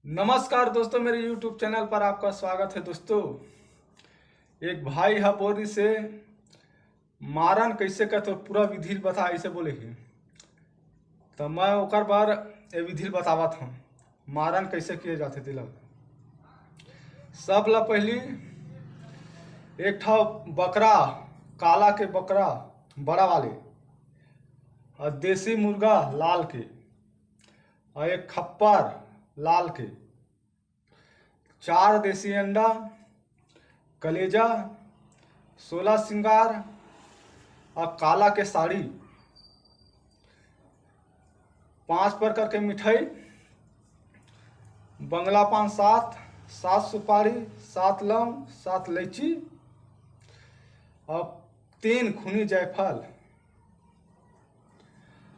नमस्कार दोस्तों, मेरे YouTube चैनल पर आपका स्वागत है। दोस्तों, एक भाई है बोरी से मारन कैसे कहते हो पूरा विधि बता ऐसे बोले ही तो मैं ओकर बार ये विधि बतावत हूँ मारन कैसे किए जाते तिलक। सब ला पहली एक ठा बकरा, काला के बकरा बड़ा वाले, और देसी मुर्गा लाल के, और एक खप्पर लाल के, 4 देसी अंडा, कलेजा, 16 श्रृंगार और काला के साड़ी, 5 प्रकार के मिठाई, बंगला पान 7, 7 सुपारी, 7 लौंग, 7 इलायची और 3 खूनी जायफल,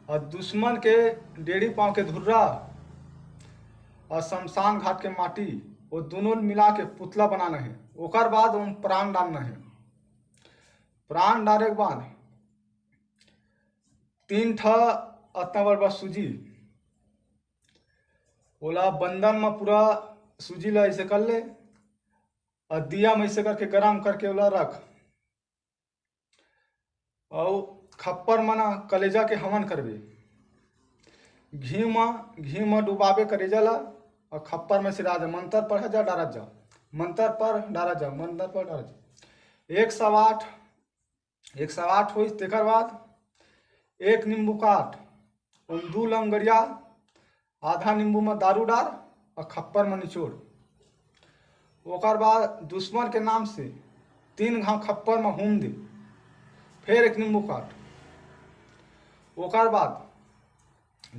और दुश्मन के 1.5 पाँव के धुर्रा और शमशान घाट के माटी, वो दोनों मिला के पुतला बनाना है। ओकर बाद उन प्राण डालना है। प्राण डाले के बाद 3 ठा अतना बड़ा सूजी, ओला बंधन में पूरा सूजी ला ऐसे कर ले और दिया में ऐसे करके गरम करके ओला रख, और खप्पर में ना कलेजा के हवन करबे, घी में डुबाबे कलेजा ला और खप्पर में सिरा दे, मंत्र पढ़ा जा डारा जा, मंत्र पर डारा जा, मंत्र पर डारा जा। 108 हो। तेकर बाद 1 नींबू काट, 2 लंगड़िया, आधा नींबू में दारू डाल और खप्पर में निचोड़। ओकर बाद दुश्मन के नाम से 3 घाव खप्पर में हूम दे, फिर 1 नींबू काट। ओकर बाद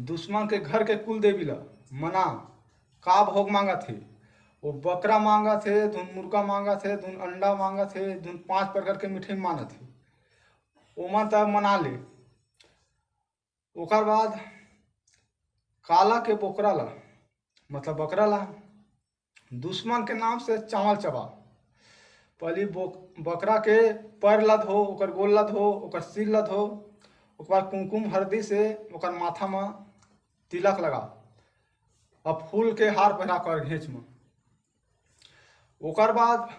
दुश्मन के घर के कुल देवी ला मना का भोग मांगा थे, वो बकरा मांगा थे, धुन मुर्गा मांगा थे, धुन अंडा मांगा थे, धुन 5 प्रकार के मिठाई मांगा थे, ओमा तब मना ले। ओकर बाद काला के बोकरा ला मतलब बकरा ला दुश्मन के नाम से चावल चबा। पहली बकरा के पैर ला धो, ओकर गोल ला धो, ओकर सिर ला धो, ओकर बाद कुमकुम हल्दी से ओकर माथा में तिलक लगा और फूल के हार पहना कर घेच में। ओकर बाद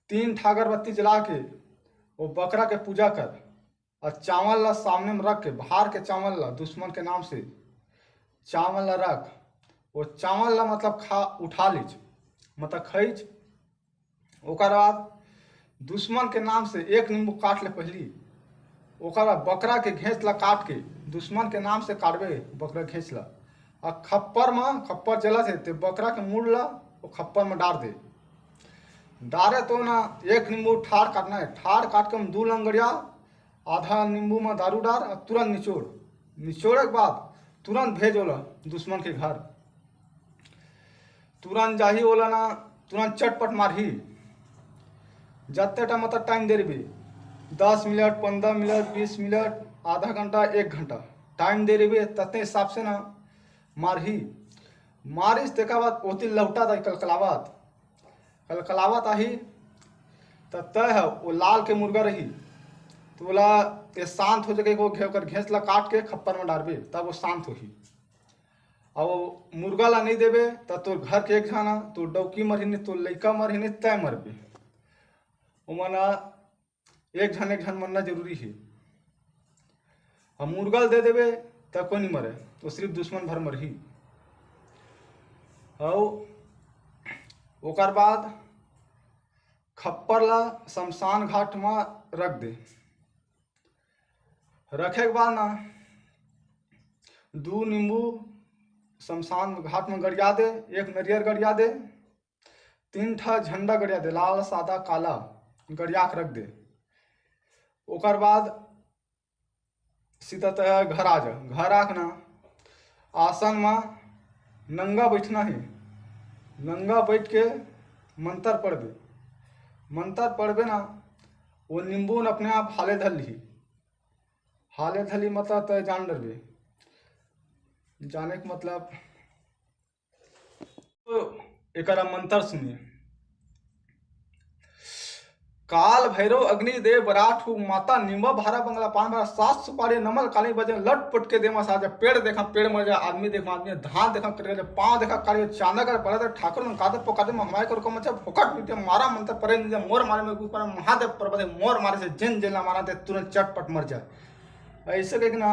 3 ठा अगरबत्ती जला के वो बकरा के पूजा कर और चावल ला सामने में रख के, बाहर के चावल ला दुश्मन के नाम से चावल ला रख, वो चावल ला मतलब खा उठा लीज मतलब खींच। ओकर बाद दुश्मन के नाम से 1 नींबू काट ले पहली। ओकर बाद बकरा के घेंच ला काट के दुश्मन के नाम से काटबे बकरा घेंच ला, और खप्पर जला थे ते बकरा के मुड़ ला वो खप्पर में डाल दे। डारे तो ना 1 नींबू ठाड़ काटना है, ठाड़ काट के 2 लंगड़िया, आधा नींबू में दारू डाल और तुरंत निचोड़े के बाद तुरंत भेज ओला दुश्मन के घर। तुरंत जाही ओला ना, तुरंत चटपट मारही। जत्ते टा मतलब टाइम दे रही 10 मिनट, 15 मिनट, 20 मिनट, आधा घंटा, 1 घंटा टाइम दे रही, तत्ते हिसाब से ना मारही। मारिस तेका बाद ओती लौटा दा कलकलावत आही तो तय है वो लाल के मुर्गा रही तो बोला ये शांत हो जाएगा, वो घेकर घेंस ला काट के खप्पर में डालबे तब वो शांत होही। और वो मुर्गा ला नहीं देबे तब तो घर के एक जाना तो डौकी मरही नहीं, तो लड़का मरही नहीं, तय मरबे। वो मना एक झन मरना जरूरी है। और मुर्गा दे देबे तब कोई नहीं मरे, तो सिर्फ दुश्मन भर मरही। और ओकर बाद खप्पर ला शमशान घाट में रख दे। रखे के बाद ना 2 नींबू शमशान घाट में गड़िया दे, 1 नरियर गड़िया दे, 3 ठा झंडा गड़िया दे, लाल सादा काला गड़िया के रख दे। ओकर बाद सीधा तय घर आ जा। घर आके आसन में नंगा बैठना है, नंगा बैठ के मंत्र पढ़बे। मंत्र पढ़बे ना वो नींबू न अपने आप हाले धल ली। हाले धली मतलब तय जान डरबे, जाने के मतलब तो एक मंत्र सुनिए। काल भैरव अग्निदेव बराठ माता निम्बा भारा बंगला पान भारा 7 सुपारी नमल काली बजे लटपट के देमा साजा पेड़ देखा पेड़ मर जाए आदमी देखा आदमी धान देखा कर पाँव देखा काली चांदा कर पड़ा ठाकुर में कादे पोकादे में हमारे को मतलब फोकट बीते मारा मंत्र परे निजे मोर मारे में ऊपर महादेव पर बदे मोर मारे से जिन जिला मारा दे तुरंत चटपट मर जाए ऐसे कह ना